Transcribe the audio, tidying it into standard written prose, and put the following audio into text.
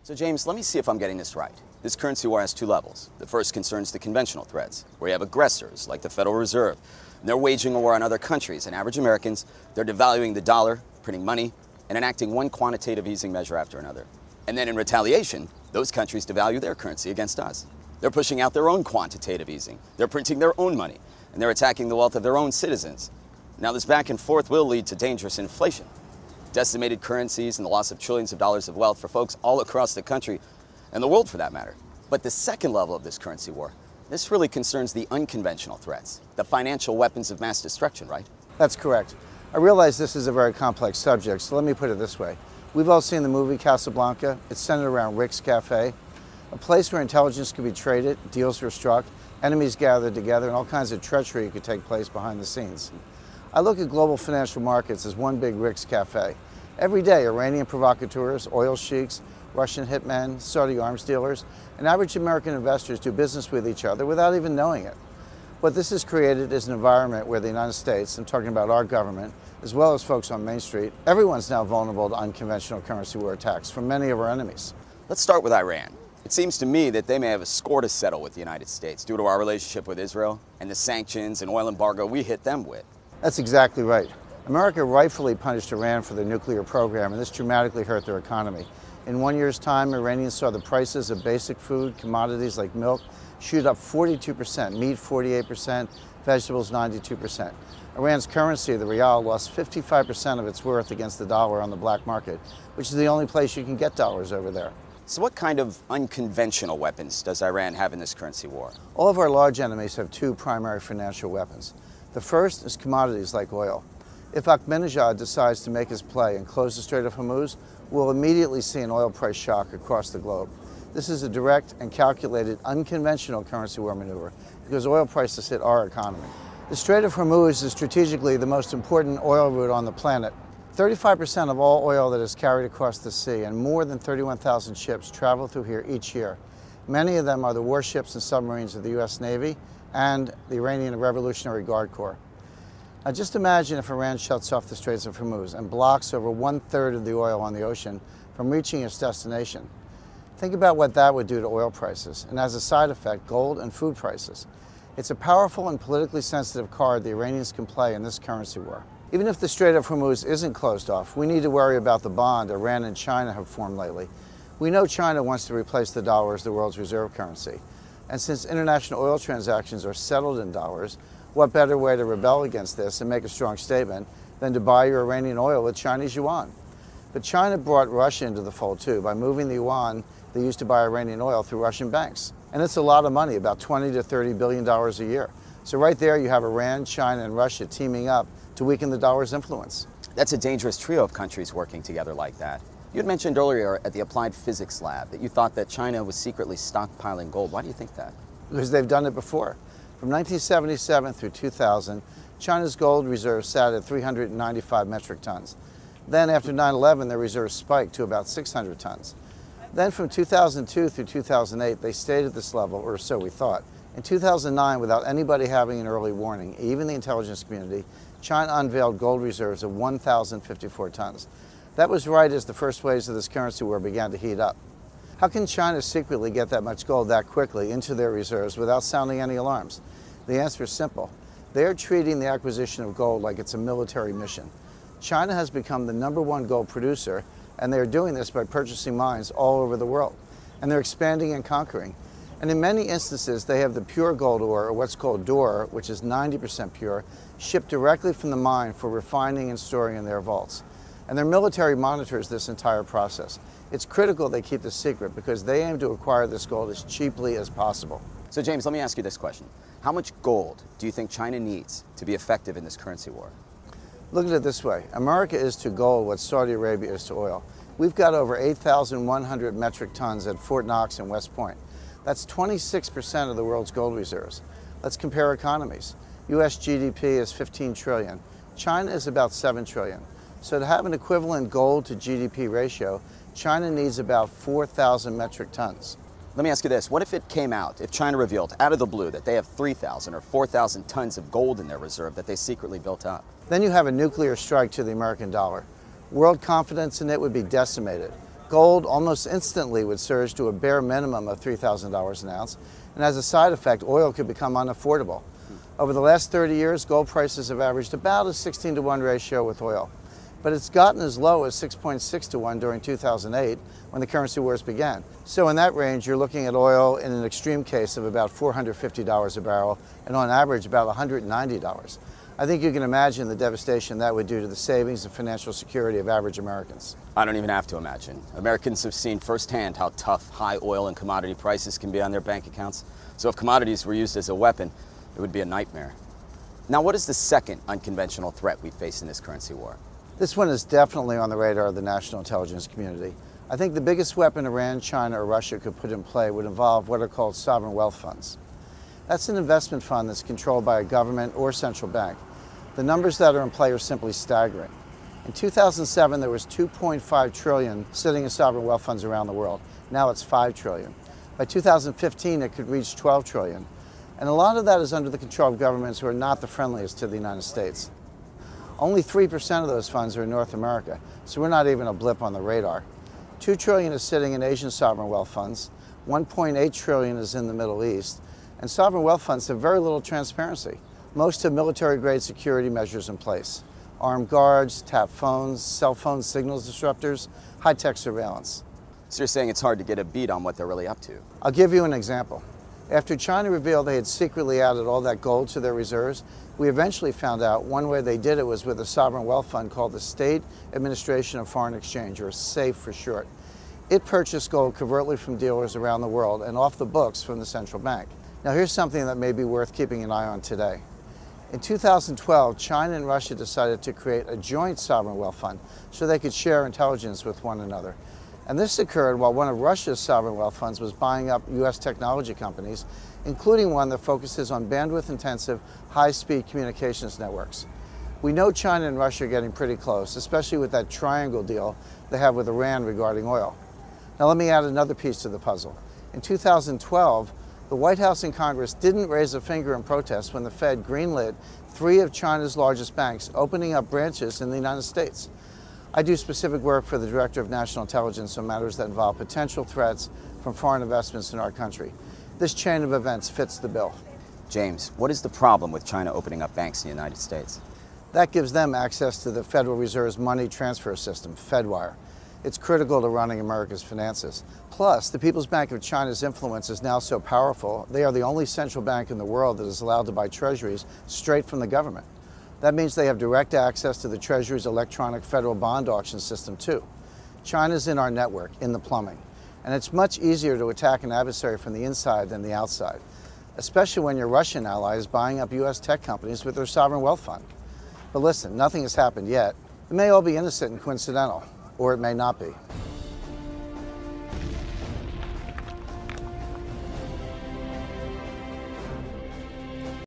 So James, let me see if I'm getting this right. This currency war has two levels. The first concerns the conventional threats, where you have aggressors like the Federal Reserve. And they're waging a war on other countries, and average Americans, they're devaluing the dollar, printing money, and enacting one quantitative easing measure after another. And then in retaliation, those countries devalue their currency against us. They're pushing out their own quantitative easing. They're printing their own money, and they're attacking the wealth of their own citizens. Now this back and forth will lead to dangerous inflation, decimated currencies, and the loss of trillions of dollars of wealth for folks all across the country and the world for that matter. But the second level of this currency war, this really concerns the unconventional threats, the financial weapons of mass destruction, right? That's correct. I realize this is a very complex subject, so let me put it this way. We've all seen the movie Casablanca. It's centered around Rick's Cafe, a place where intelligence could be traded, deals were struck, enemies gathered together, and all kinds of treachery could take place behind the scenes. I look at global financial markets as one big Rick's Cafe. Every day, Iranian provocateurs, oil sheiks, Russian hitmen, Saudi arms dealers, and average American investors do business with each other without even knowing it. What this has created is an environment where the United States, I'm talking about our government, as well as folks on Main Street, everyone's now vulnerable to unconventional currency war attacks from many of our enemies. Let's start with Iran. It seems to me that they may have a score to settle with the United States due to our relationship with Israel and the sanctions and oil embargo we hit them with. That's exactly right. America rightfully punished Iran for their nuclear program, and this dramatically hurt their economy. In 1 year's time, Iranians saw the prices of basic food, commodities like milk, shoot up 42%, meat 48%, vegetables 92%. Iran's currency, the rial, lost 55% of its worth against the dollar on the black market, which is the only place you can get dollars over there. So what kind of unconventional weapons does Iran have in this currency war? All of our large enemies have two primary financial weapons. The first is commodities like oil. If Ahmadinejad decides to make his play and close the Strait of Hormuz, we'll immediately see an oil price shock across the globe. This is a direct and calculated unconventional currency war maneuver because oil prices hit our economy. The Strait of Hormuz is strategically the most important oil route on the planet. 35% of all oil that is carried across the sea and more than 31,000 ships travel through here each year. Many of them are the warships and submarines of the U.S. Navy and the Iranian Revolutionary Guard Corps. Now just imagine if Iran shuts off the Straits of Hormuz and blocks over 1/3 of the oil on the ocean from reaching its destination. Think about what that would do to oil prices, and as a side effect, gold and food prices. It's a powerful and politically sensitive card the Iranians can play in this currency war. Even if the Strait of Hormuz isn't closed off, we need to worry about the bond Iran and China have formed lately. We know China wants to replace the dollar as the world's reserve currency. And since international oil transactions are settled in dollars, what better way to rebel against this and make a strong statement than to buy your Iranian oil with Chinese yuan? But China brought Russia into the fold too by moving the yuan they used to buy Iranian oil through Russian banks. And it's a lot of money, about $20 to $30 billion a year. So right there you have Iran, China, and Russia teaming up to weaken the dollar's influence. That's a dangerous trio of countries working together like that. You had mentioned earlier at the Applied Physics Lab that you thought that China was secretly stockpiling gold. Why do you think that? Because they've done it before. From 1977 through 2000, China's gold reserves sat at 395 metric tons. Then after 9/11, their reserves spiked to about 600 tons. Then from 2002 through 2008, they stayed at this level, or so we thought. In 2009, without anybody having an early warning, even the intelligence community, China unveiled gold reserves of 1,054 tons. That was right as the first waves of this currency war began to heat up. How can China secretly get that much gold that quickly into their reserves without sounding any alarms? The answer is simple. They are treating the acquisition of gold like it's a military mission. China has become the #1 gold producer, and they are doing this by purchasing mines all over the world. And they're expanding and conquering. And in many instances, they have the pure gold ore, or what's called doré, which is 90% pure, shipped directly from the mine for refining and storing in their vaults. And their military monitors this entire process. It's critical they keep this secret because they aim to acquire this gold as cheaply as possible. So James, let me ask you this question. How much gold do you think China needs to be effective in this currency war? Look at it this way. America is to gold what Saudi Arabia is to oil. We've got over 8,100 metric tons at Fort Knox and West Point. That's 26% of the world's gold reserves. Let's compare economies. U.S. GDP is 15 trillion. China is about 7 trillion. So to have an equivalent gold to GDP ratio, China needs about 4,000 metric tons. Let me ask you this. What if it came out, if China revealed out of the blue that they have 3,000 or 4,000 tons of gold in their reserve that they secretly built up? Then you have a nuclear strike to the American dollar. World confidence in it would be decimated. Gold almost instantly would surge to a bare minimum of $3,000 an ounce, and as a side effect, oil could become unaffordable. Over the last 30 years, gold prices have averaged about a 16-to-1 ratio with oil, but it's gotten as low as 6.6 to 1 during 2008 when the currency wars began. So in that range, you're looking at oil in an extreme case of about $450 a barrel, and on average about $190. I think you can imagine the devastation that would do to the savings and financial security of average Americans. I don't even have to imagine. Americans have seen firsthand how tough high oil and commodity prices can be on their bank accounts. So if commodities were used as a weapon, it would be a nightmare. Now, what is the second unconventional threat we face in this currency war? This one is definitely on the radar of the national intelligence community. I think the biggest weapon Iran, China, or Russia could put in play would involve what are called sovereign wealth funds. That's an investment fund that's controlled by a government or central bank. The numbers that are in play are simply staggering. In 2007, there was $2.5 trillion sitting in sovereign wealth funds around the world. Now it's $5 trillion. By 2015, it could reach $12 trillion. And a lot of that is under the control of governments who are not the friendliest to the United States. Only 3% of those funds are in North America, so we're not even a blip on the radar. $2 trillion is sitting in Asian sovereign wealth funds, $1.8 trillion is in the Middle East, and sovereign wealth funds have very little transparency. Most have military-grade security measures in place. Armed guards, tapped phones, cell phone signals disruptors, high-tech surveillance. So you're saying it's hard to get a beat on what they're really up to? I'll give you an example. After China revealed they had secretly added all that gold to their reserves, we eventually found out one way they did it was with a sovereign wealth fund called the State Administration of Foreign Exchange, or SAFE for short. It purchased gold covertly from dealers around the world and off the books from the central bank. Now here's something that may be worth keeping an eye on today. In 2012, China and Russia decided to create a joint sovereign wealth fund so they could share intelligence with one another. And this occurred while one of Russia's sovereign wealth funds was buying up U.S. technology companies, including one that focuses on bandwidth-intensive, high-speed communications networks. We know China and Russia are getting pretty close, especially with that triangle deal they have with Iran regarding oil. Now let me add another piece to the puzzle. In 2012, the White House and Congress didn't raise a finger in protest when the Fed greenlit 3 of China's largest banks opening up branches in the United States. I do specific work for the Director of National Intelligence on matters that involve potential threats from foreign investments in our country. This chain of events fits the bill. James, what is the problem with China opening up banks in the United States? That gives them access to the Federal Reserve's money transfer system, FedWire. It's critical to running America's finances. Plus, the People's Bank of China's influence is now so powerful, they are the only central bank in the world that is allowed to buy treasuries straight from the government. That means they have direct access to the Treasury's electronic federal bond auction system too. China's in our network, in the plumbing, and it's much easier to attack an adversary from the inside than the outside, especially when your Russian ally is buying up U.S. tech companies with their sovereign wealth fund. But listen, nothing has happened yet. It may all be innocent and coincidental, or it may not be.